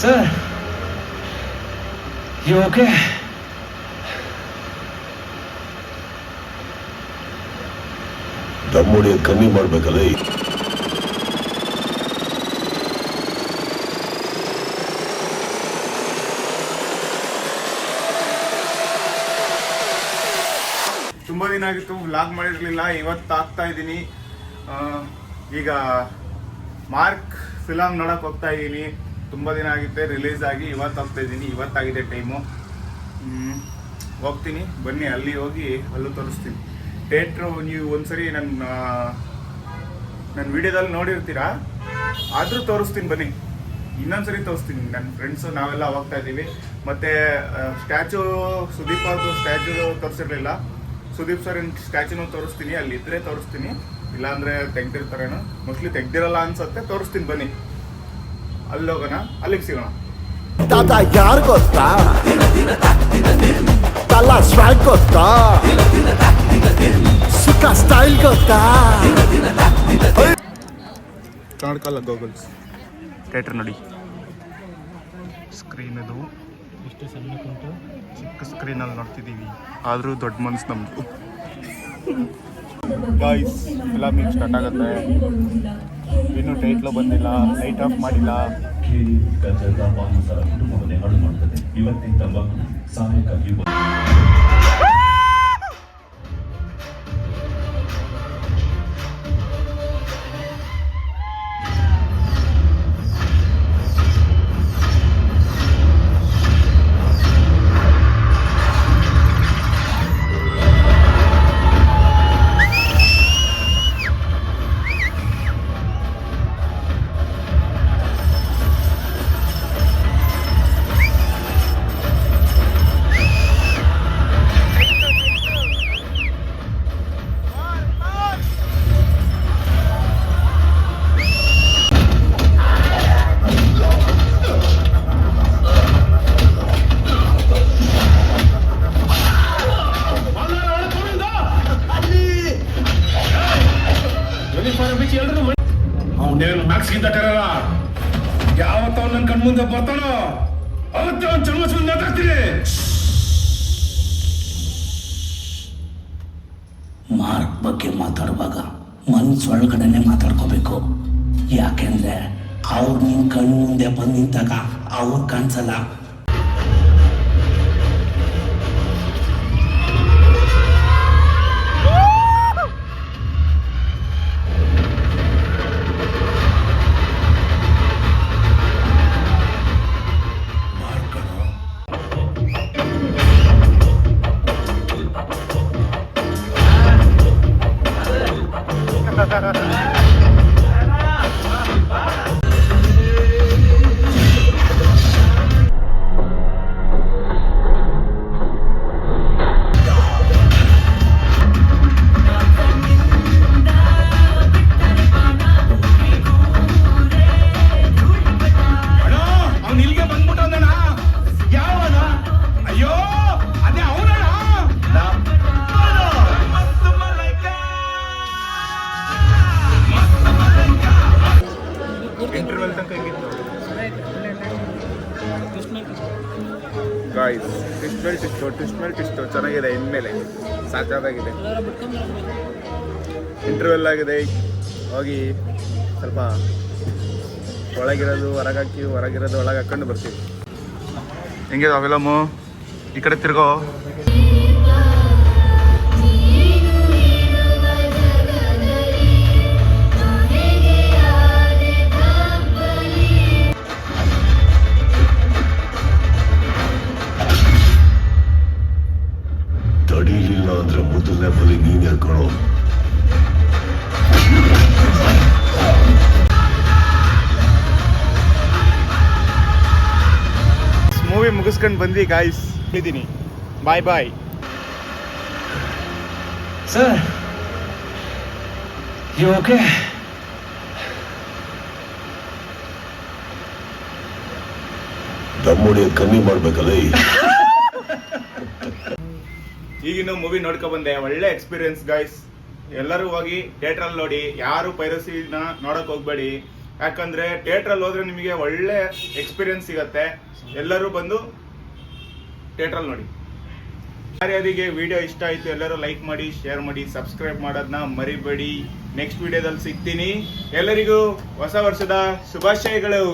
Sir you okay? ದಮ್ಮುಡಿ ಕಮ್ಮಿ ಮಾಡ್ಬೇಕಲ್ಲ. ತುಂಬ ದಿನ ಆಗಿತ್ತು ವ್ಲಾಗ್ ಮಾಡಿರಲಿಲ್ಲ, ಇವತ್ತು ಆಗ್ತಾ ಇದ್ದೀನಿ. ಈಗ ಮಾರ್ಕ್ ಫಿಲಮ್ ನೋಡೋಕೆ ಹೋಗ್ತಾ ಇದ್ದೀನಿ. ತುಂಬ ದಿನ ಆಗುತ್ತೆ ರಿಲೀಸ್ ಆಗಿ, ಇವತ್ತು ಹೋಗ್ತಾ ಇದ್ದೀನಿ. ಇವತ್ತಾಗಿದೆ ಟೈಮು. ಹೋಗ್ತೀನಿ ಬನ್ನಿ, ಅಲ್ಲಿ ಹೋಗಿ ಅಲ್ಲೂ ತೋರಿಸ್ತೀನಿ. ಥಿಯೇಟ್ರು ನೀವು ಒಂದ್ಸರಿ ನನ್ನ ವಿಡಿಯೋದಲ್ಲಿ ನೋಡಿರ್ತೀರಾ, ಆದರೂ ತೋರಿಸ್ತೀನಿ ಬನ್ನಿ. ಇನ್ನೊಂದ್ಸರಿ ತೋರಿಸ್ತೀನಿ. ನನ್ನ ಫ್ರೆಂಡ್ಸು ನಾವೆಲ್ಲ ಹೋಗ್ತಾ ಇದ್ದೀವಿ. ಮತ್ತು ಸ್ಟ್ಯಾಚು, ಸುದೀಪ್ ಅವ್ರದ್ದು ಸ್ಟ್ಯಾಚು ತೋರಿಸಿರ್ಲಿಲ್ಲ. ಸುದೀಪ್ ಸರ್ ಸ್ಟ್ಯಾಚುನೂ ತೋರಿಸ್ತೀನಿ, ಅಲ್ಲಿ ಇದ್ರೆ ತೋರಿಸ್ತೀನಿ, ಇಲ್ಲಾಂದರೆ ತೆಗ್ದಿರ್ತಾರೇನೋ. ಮೋಸ್ಟ್ಲಿ ತೆಗ್ದಿರಲ್ಲ ಅನ್ಸುತ್ತೆ. ತೋರಿಸ್ತೀನಿ ಬನ್ನಿ, ಅಲ್ಲಿ ಹೋಗೋಣ, ಅಲ್ಲಿಗೆ ಸಿಗೋಣ. ತಾತ ಯಾರು ಗೊತ್ತಾ? ತಲ ಸ್ಟ್ರೈಕ್ ಗೊತ್ತಾ? ಸುಖ ಸ್ಟೈಲ್ ಗೊತ್ತಾ? ಕನ್ನಡಕಲ್ಲ ಗೋಗಲ್ಸ್ ಥಿಯೇಟ್ರ್ ನೋಡಿ. ಸ್ಕ್ರೀನ್ ಇದು ಎಷ್ಟು ಸಣ್ಣಕ್ಕುಂಟು, ಚಿಕ್ಕ ಸ್ಕ್ರೀನಲ್ಲಿ ನೋಡ್ತಿದ್ದೀವಿ, ಆದರೂ ದೊಡ್ಡ ಮನ್ಸು ನಮ್ಮದು. ಗಾಯ್ಸ್ ಫಿಲಮ್ ಈಗ ಸ್ಟಾರ್ಟ್ ಆಗುತ್ತೆ. ಇನ್ನೂ ಟೈಟ್ಲು ಬಂದಿಲ್ಲ, ಲೈಟ್ ಆಫ್ ಮಾಡಿಲ್ಲ. ಕುಟುಂಬವನ್ನೇ ಹಾಳು ಮಾಡುತ್ತದೆ. ಇವತ್ತಿನ ತಂಬಾಕು ಸಹಾಯಕ್ಕಾಗಿ ಅವನೇನು ಮ್ಯಾಕ್ಸ್ಗಿಂತ ಟೆರರ. ಯಾವತ್ತ ಅವ್ನು ನನ್ನ ಕಣ್ಮುಂದೆ ಬರ್ತಾನೋ ಅವತ್ತೇ ಅವ್ನು ಚರ್ಮಸ್ ಮುಂದೆ ಮಾತಾಡ್ತೀನಿ. ಮಾರ್ಕ್ ಬಗ್ಗೆ ಮಾತಾಡುವಾಗ ಮನ್ಸೊಳಗಡೆನೆ ಮಾತಾಡ್ಕೋಬೇಕು. ಯಾಕೆಂದ್ರೆ ಅವ್ರು ನಿನ್ ಕಣ್ಣು ಮುಂದೆ ಬಂದು ನಿಂತಾಗ ಅವ್ರು ಕಾಣಿಸಲ್ಲ. ಗಾಯ್ಸ್ ಟ್ವಿಸ್ಟ್ ಮೇಲೆ ಟ್ವಿಸ್ಟ್ ಚೆನ್ನಾಗಿದೆ. ಇನ್ಮೇಲೆ ಸಾಕಾಗಿದೆ. ಇಂಟರ್ವೆಲ್ ಆಗಿದೆ. ಹೋಗಿ ಸ್ವಲ್ಪ ಒಳಗಿರೋದು ಹೊರಗಾಕಿ, ಹೊರಗಿರೋದು ಒಳಗೆ ಹಾಕೊಂಡು ಬರ್ತೀವಿ. ಹೆಂಗಿದೆ ಫಿಲಮು? ಈ ಕಡೆ ತಿರ್ಗೋ. ತಡೀಲಿಲ್ಲ ಅಂದ್ರೆ ಮೊದಲನೇ ಬಲಿ ನೀನ್ ಹೇಳ್ಕೊಳ್ಳೋ. ಮೂವಿ ಮುಗಿಸ್ಕೊಂಡು ಬಂದ್ವಿ ಗಾಯ್ಸ್. ಇದ್ದೀನಿ, bye bye. Sir you okay? ದಮ್ಮುಡಿ ಕಮ್ಮಿ ಮಾಡ್ಬೇಕಲ್ಲ. ಈಗಿನ ಮೂವಿ ನೋಡ್ಕೊ ಬಂದೆ. ಒಳ್ಳೆ ಎಕ್ಸ್ಪೀರಿಯನ್ಸ್ ಗಾಯ್ಸ್. ಎಲ್ಲರೂ ಹೋಗಿ ಥಿಯೇಟ್ರಲ್ಲಿ ನೋಡಿ. ಯಾರು ಪೈರಸಿನ ನೋಡಕ್ ಹೋಗ್ಬೇಡಿ. ಯಾಕಂದ್ರೆ ಥಿಯೇಟ್ರಲ್ಲಿ ಹೋದ್ರೆ ನಿಮಗೆ ಒಳ್ಳೆ ಎಕ್ಸ್ಪೀರಿಯನ್ಸ್ ಸಿಗತ್ತೆ. ಎಲ್ಲರೂ ಬಂದು ಥಿಯೇಟ್ರಲ್ಲಿ ನೋಡಿ. ಯಾರ್ಯಾರಿಗೆ ವಿಡಿಯೋ ಇಷ್ಟ ಆಯ್ತು ಎಲ್ಲರೂ ಲೈಕ್ ಮಾಡಿ, ಶೇರ್ ಮಾಡಿ, ಸಬ್ಸ್ಕ್ರೈಬ್ ಮಾಡೋದನ್ನ ಮರಿಬೇಡಿ. ನೆಕ್ಸ್ಟ್ ವಿಡಿಯೋದಲ್ಲಿ ಸಿಗ್ತೀನಿ. ಎಲ್ಲರಿಗೂ ಹೊಸ ವರ್ಷದ ಶುಭಾಶಯಗಳು.